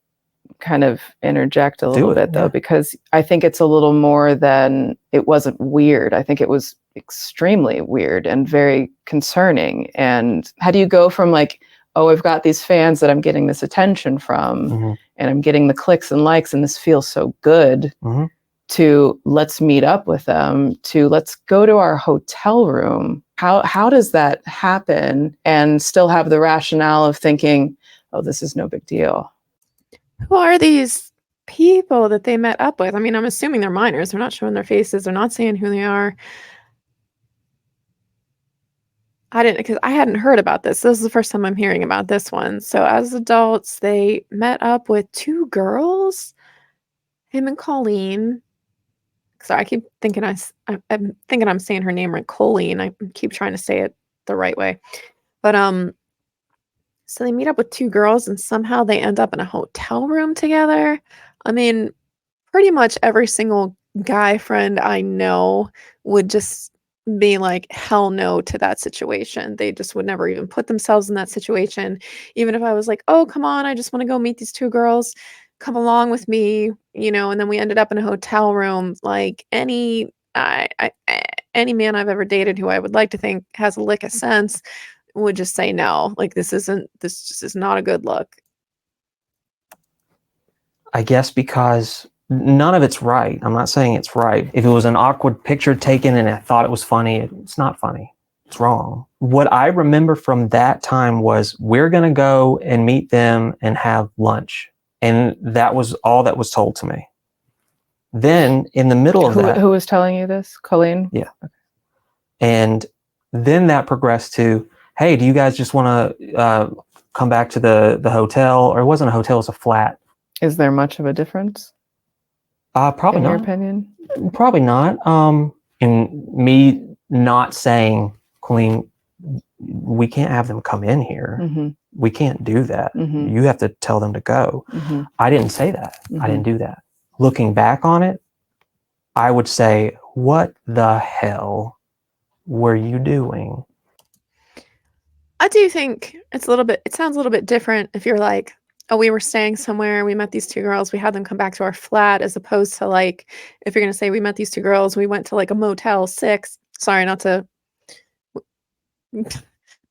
kind of interject a little bit though, because I think it's a little more than it wasn't weird. I think it was extremely weird and very concerning. And how do you go from like, oh, I've got these fans that I'm getting this attention from, and I'm getting the clicks and likes, and this feels so good, to let's meet up with them, to let's go to our hotel room. How does that happen and still have the rationale of thinking, oh, this is no big deal? Who are these people that they met up with? I mean, I'm assuming they're minors. They're not showing their faces. They're not saying who they are. Because I hadn't heard about this. This is the first time I'm hearing about this one. So as adults, they met up with two girls, him and Colleen. Sorry, I keep thinking I'm thinking I'm saying her name right, Colleen. I keep trying to say it the right way. But so they meet up with two girls and somehow they end up in a hotel room together. I mean, pretty much every single guy friend I know would just be like, hell no to that situation. They just would never even put themselves in that situation. Even if I was like, oh, come on, I just want to go meet these two girls, come along with me, and then we ended up in a hotel room. Like any man I've ever dated who I would like to think has a lick of sense would just say no. Like this just is not a good look. I guess because none of it's right. I'm not saying it's right. If it was an awkward picture taken and I thought it was funny, it's not funny. It's wrong. What I remember from that time was we're going to go and meet them and have lunch. And that was all that was told to me. Then in the middle of that... Who was telling you this? Colleen? Yeah. Okay. And then that progressed to, hey, do you guys just want to come back to the hotel? Or it wasn't a hotel, it was a flat. Is there much of a difference? Probably in not. your opinion? Probably not. In me not saying, Colleen, we can't have them come in here. We can't do that. You have to tell them to go. I didn't say that. I didn't do that. Looking back on it, I would say, what the hell were you doing? I do think it sounds a little bit different if you're like, oh, we were staying somewhere, we met these two girls, we had them come back to our flat, as opposed to like, if you're going to say we met these two girls, we went to like a Motel 6. Sorry, not to...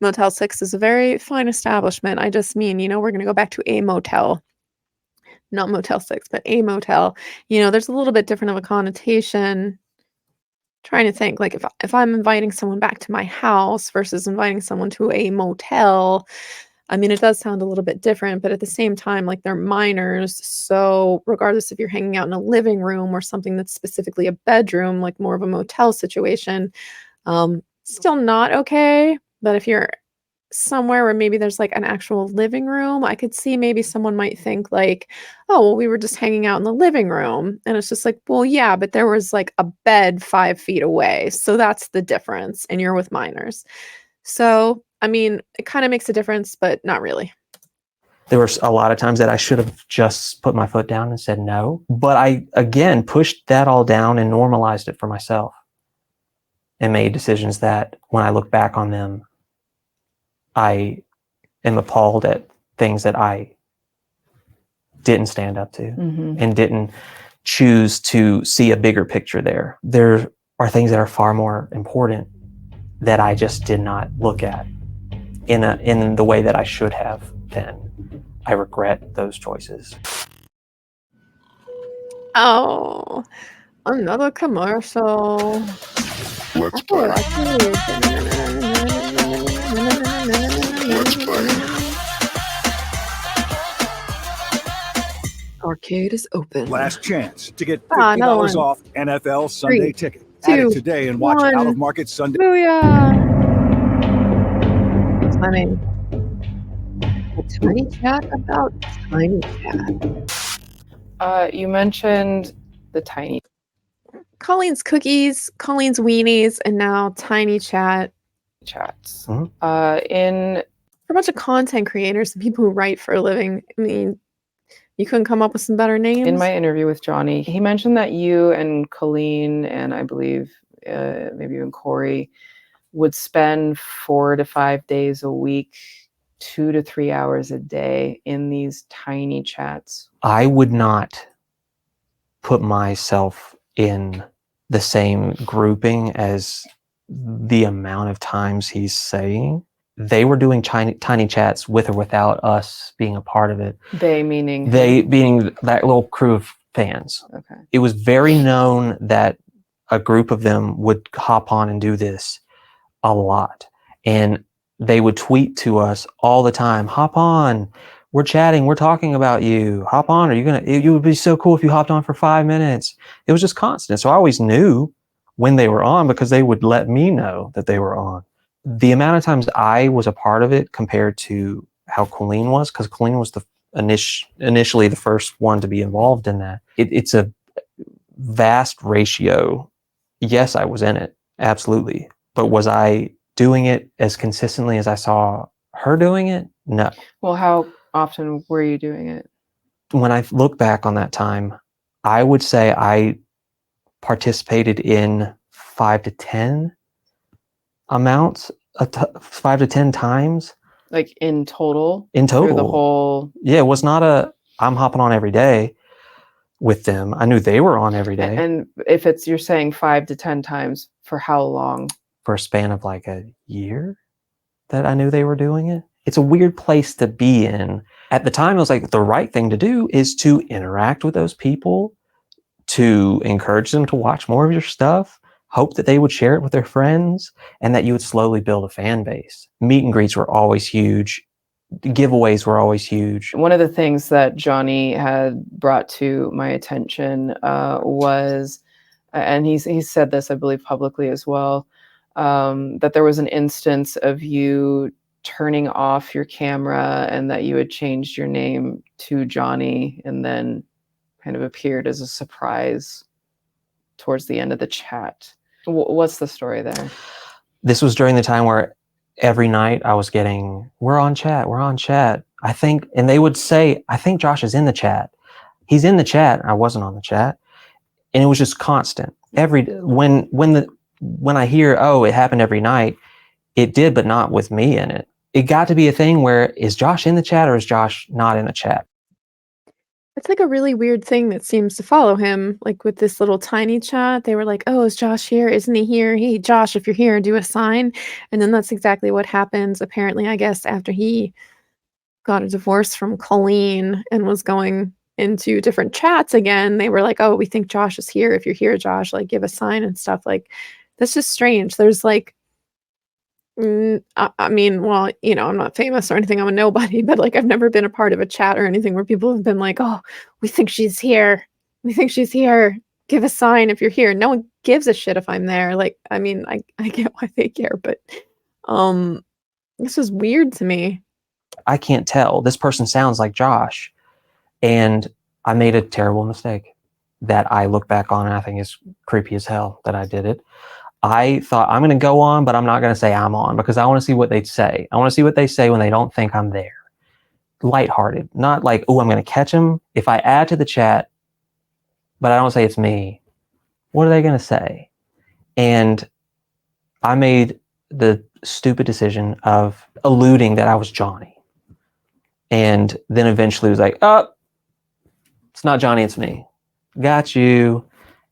Motel 6 is a very fine establishment. I just mean, we're going to go back to a motel. Not Motel 6, but a motel. There's a little bit different of a connotation. Trying to think, like, if I'm inviting someone back to my house versus inviting someone to a motel, I mean, it does sound a little bit different, but at the same time, like, they're minors. So regardless if you're hanging out in a living room or something that's specifically a bedroom, like more of a motel situation, still not okay. But if you're somewhere where maybe there's like an actual living room, I could see maybe someone might think like, oh, well, we were just hanging out in the living room. And it's just like, well, yeah, but there was like a bed 5 feet away. So that's the difference. And you're with minors. So, I mean, it kind of makes a difference, but not really. There were a lot of times that I should have just put my foot down and said no. But I, again, pushed that all down and normalized it for myself and made decisions that when I look back on them, I am appalled at things that I didn't stand up to and didn't choose to see a bigger picture there. There are things that are far more important that I just did not look at in the way that I should have been. I regret those choices. Oh, another commercial. Let's Oh, play. I can Let's play. Arcade is open. Last chance to get Another $50 one. off NFL Sunday 3, ticket. Add 2, it today and watch 1. out-of-market Sunday. Booyah! Timing. A tiny chat about tiny chat. You mentioned the tiny Colleen's cookies, Colleen's weenies, and now tiny chat. chats. Mhm. In For a bunch of content creators and people who write for a living, I mean, you couldn't come up with some better names? in my interview with Johnny, he mentioned that you and Colleen and I believe maybe even Corey would spend 4 to 5 days a week, 2 to 3 hours a day in these tiny chats. I would not put myself in the same grouping as the amount of times he's saying. They were doing tiny chats with or without us being a part of it. They meaning They being that little crew of fans. Okay. It was very known that a group of them would hop on and do this a lot. And they would tweet to us all the time, hop on, we're chatting, we're talking about you, hop on, you would be so cool if you hopped on for 5 minutes. It was just constant. So I always knew when they were on because they would let me know that they were on. The amount of times I was a part of it compared to how Colleen was, because Colleen was the initially the first one to be involved in that. It's a vast ratio. Yes, I was in it, absolutely. But was I doing it as consistently as I saw her doing it? No. Well, how often were you doing it? When I look back on that time, I would say I participated in 5 to 10 amounts, 5 to 10 times. Like in total? In total. Through the whole... Yeah, it was not I'm hopping on every day with them. I knew they were on every day. And if you're saying 5 to 10 times, for how long? For a span of like a year that I knew they were doing it. It's a weird place to be in. At the time, it was like the right thing to do is to interact with those people, to encourage them to watch more of your stuff, hope that they would share it with their friends, and that you would slowly build a fan base. Meet and greets were always huge. Giveaways were always huge. One of the things that Johnny had brought to my attention was, and he said this, I believe, publicly as well, that there was an instance of you turning off your camera and that you had changed your name to Johnny and then kind of appeared as a surprise towards the end of the chat. What's the story there? This was during the time where every night I was getting, we're on chat. I think, and they would say, I think Josh is in the chat. He's in the chat. I wasn't on the chat. And it was just constant. When I hear, oh, it happened every night, it did, but not with me in it. It got to be a thing where, is Josh in the chat or is Josh not in the chat? It's like a really weird thing that seems to follow him. Like with this little tiny chat, they were like, oh, is Josh here? Isn't he here? Hey, Josh, if you're here, do a sign. And then that's exactly what happens, apparently, I guess, after he got a divorce from Colleen and was going into different chats again. They were like, oh, we think Josh is here. If you're here, Josh, like give a sign and stuff. Like, that's just strange. There's like, I mean, well, I'm not famous or anything. I'm a nobody, but like I've never been a part of a chat or anything where people have been like, oh, we think she's here. We think she's here. Give a sign if you're here. No one gives a shit if I'm there. Like, I mean, I get why they care, but this is weird to me. I can't tell. This person sounds like Josh. And I made a terrible mistake that I look back on and I think is creepy as hell that I did it. I thought I'm going to go on, but I'm not going to say I'm on because I want to see what they'd say. I want to see what they say when they don't think I'm there. lighthearted, not like, oh, I'm going to catch him. If I add to the chat, but I don't say it's me, what are they going to say? And I made the stupid decision of alluding that I was Johnny. And then eventually was like, oh, it's not Johnny, it's me. Got you.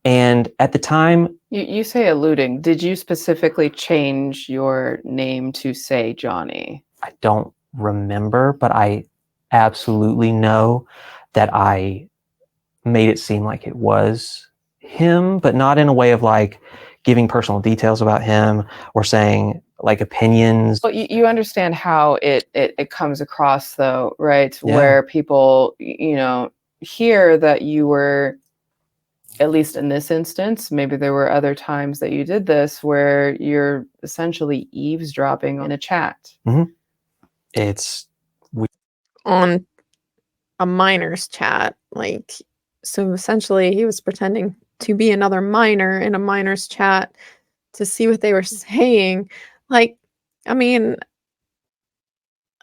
And at the time, You say alluding. Did you specifically change your name to say Johnny? I don't remember, but I absolutely know that I made it seem like it was him, but not in a way of like giving personal details about him or saying like opinions. Well, you understand how it comes across though, right? Yeah. Where people, hear that you were, at least in this instance, maybe there were other times that you did this where you're essentially eavesdropping in a chat. Mm-hmm. It's On a minor's chat, like, so essentially he was pretending to be another minor in a minor's chat to see what they were saying. Like, I mean,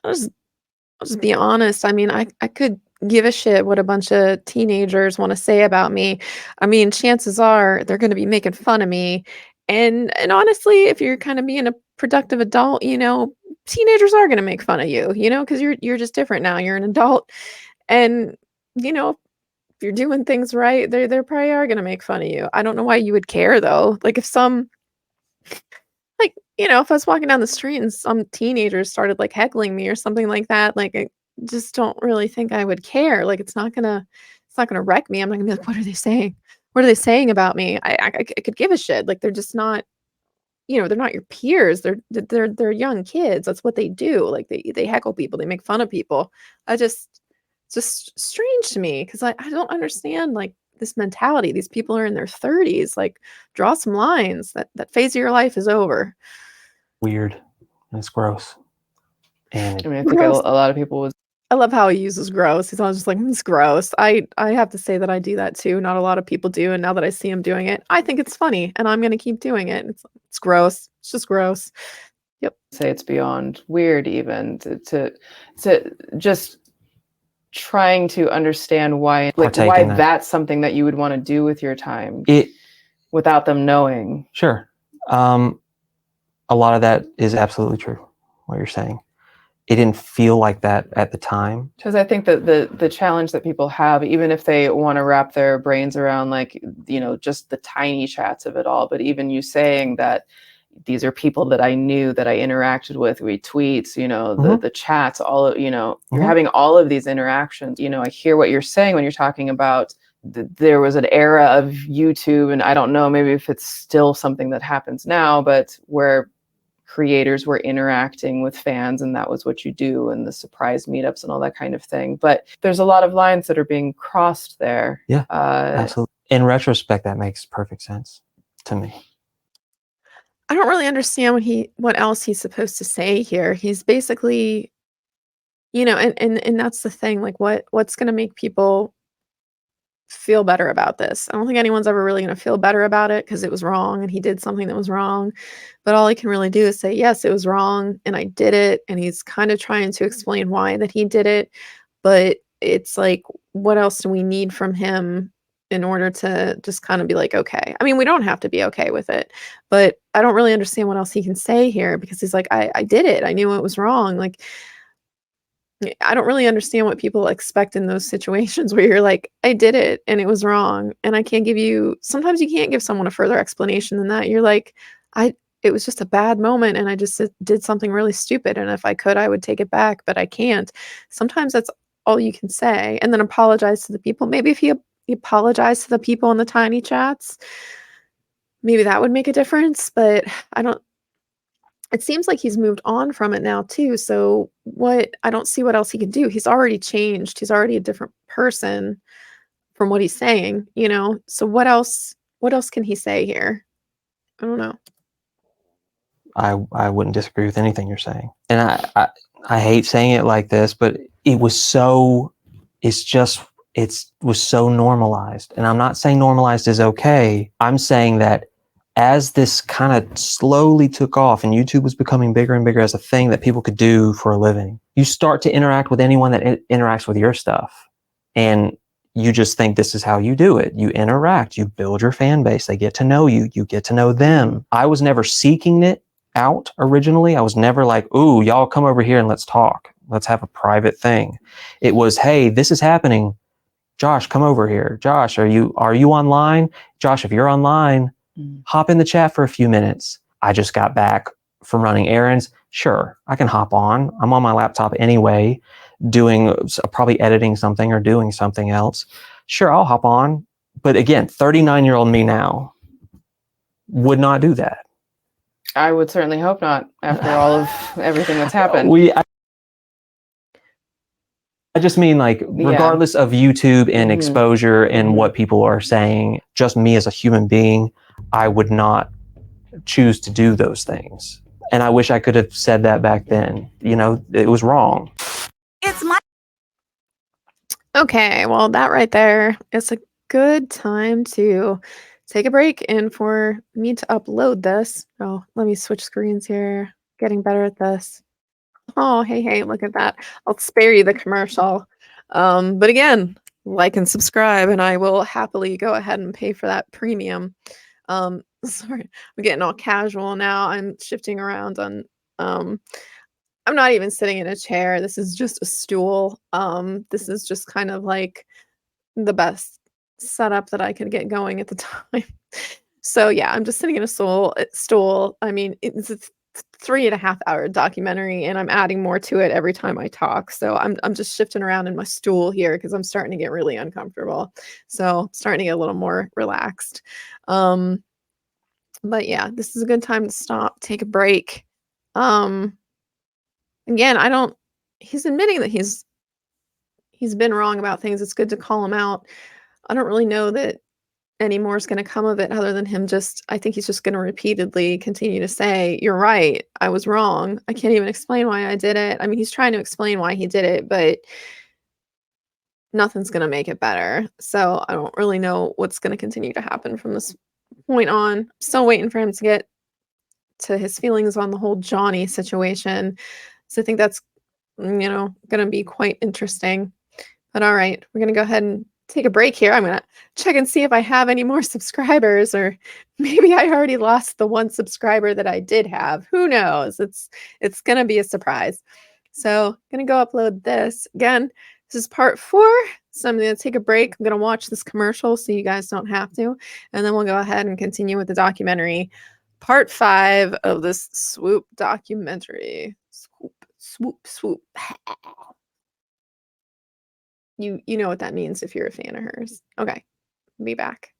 I'll just be honest. I mean, I could give a shit what a bunch of teenagers want to say about me. I mean, chances are they're going to be making fun of me. And honestly, if you're kind of being a productive adult, teenagers are going to make fun of you, because you're just different now. You're an adult. And, if you're doing things right, they probably are going to make fun of you. I don't know why you would care though. Like if if I was walking down the street and some teenagers started like heckling me or something like that, like I just don't really think I would care. Like it's not gonna wreck me. I'm not gonna be like, what are they saying? What are they saying about me? I could give a shit. Like they're just not, they're not your peers. They're young kids. That's what they do. Like they heckle people. They make fun of people. It's just strange to me because I don't understand like this mentality. These people are in their 30s. Like draw some lines. That phase of your life is over. weird and it's gross. And I mean, I think a lot of people would. I love how he uses gross. He's always just like, it's gross. I have to say that I do that too. Not a lot of people do. And now that I see him doing it, I think it's funny and I'm going to keep doing it. It's gross. It's just gross. Yep. Say it's beyond weird even to just trying to understand why that's something that you would want to do with your time without them knowing. Sure. A lot of that is absolutely true, what you're saying. It didn't feel like that at the time. Because I think that the challenge that people have, even if they want to wrap their brains around like, just the tiny chats of it all, but even you saying that these are people that I knew, that I interacted with, we tweets, the chats, all of, you're having all of these interactions. I hear what you're saying when you're talking about there was an era of YouTube, and I don't know, maybe if it's still something that happens now, but where creators were interacting with fans and that was what you do, and the surprise meetups and all that kind of thing. But there's a lot of lines that are being crossed there. Yeah, absolutely. In retrospect, that makes perfect sense to me. I don't really understand what else he's supposed to say here. He's basically, and that's the thing, like what's going to make people feel better about this? I don't think anyone's ever really going to feel better about it because it was wrong and he did something that was wrong. But all he can really do is say, yes, it was wrong and I did it. And he's kind of trying to explain why that he did it. But it's like, what else do we need from him in order to just kind of be like, okay? I mean, we don't have to be okay with it, but I don't really understand what else he can say here because he's like, I did it. I knew it was wrong. Like, I don't really understand what people expect in those situations where you're like, I did it and it was wrong. And sometimes you can't give someone a further explanation than that. You're like, it was just a bad moment and I just did something really stupid. And if I could, I would take it back, but I can't. Sometimes that's all you can say. And then apologize to the people. Maybe if he apologized to the people in the tiny chats, maybe that would make a difference. But it seems like he's moved on from it now too. So I don't see what else he can do. He's already changed. He's already a different person from what he's saying, So what else can he say here? I don't know. I wouldn't disagree with anything you're saying. And I hate saying it like this, but it was so normalized. And I'm not saying normalized is okay. I'm saying that as this kind of slowly took off and YouTube was becoming bigger and bigger as a thing that people could do for a living, you start to interact with anyone that interacts with your stuff. And you just think this is how you do it. You interact, you build your fan base. They get to know you, you get to know them. I was never seeking it out originally. I was never like, ooh, y'all come over here and let's talk. Let's have a private thing. It was, hey, this is happening. Josh, come over here. Josh, are you online? Josh, if you're online, hop in the chat for a few minutes. I just got back from running errands. Sure, I can hop on. I'm on my laptop anyway, probably editing something or doing something else. Sure, I'll hop on. But again, 39-year-old me now would not do that. I would certainly hope not after all of everything that's happened. I just mean, like, regardless of YouTube and exposure and what people are saying, just me as a human being, I would not choose to do those things. And I wish I could have said that back then. You know, it was wrong. It's my Okay, well, that right there is a good time to take a break and for me to upload this. Oh, let me switch screens here. Getting better at this. Oh, hey, look at that. I'll spare you the commercial. But again, like and subscribe, and I will happily go ahead and pay for that premium. Sorry, I'm getting all casual now. I'm shifting around on, I'm not even sitting in a chair. This is just a stool. This is just kind of like the best setup that I could get going at the time. So yeah, I'm just sitting in a stool. I mean, it's a 3.5 hour documentary, and I'm adding more to it every time I talk. So I'm just shifting around in my stool here because I'm starting to get really uncomfortable. So I'm starting to get a little more relaxed. But yeah, this is a good time to stop, take a break. Again, he's admitting that he's been wrong about things. It's good to call him out. I don't really know that any more is going to come of it other than him I think he's just going to repeatedly continue to say, you're right, I was wrong. I can't even explain why I did it. I mean, he's trying to explain why he did it, but nothing's going to make it better. So I don't really know what's going to continue to happen from this point on. Still waiting for him to get to his feelings on the whole Johnny situation. So I think that's, going to be quite interesting. But all right, we're going to go ahead and take a break here. I'm going to check and see if I have any more subscribers, or maybe I already lost the one subscriber that I did have. Who knows? It's going to be a surprise. So I'm going to go upload this. Again, this is part 4. So I'm going to take a break. I'm going to watch this commercial so you guys don't have to. And then we'll go ahead and continue with the documentary. Part 5 of this Swoop documentary. Swoop. You know what that means if you're a fan of hers. Okay, be back.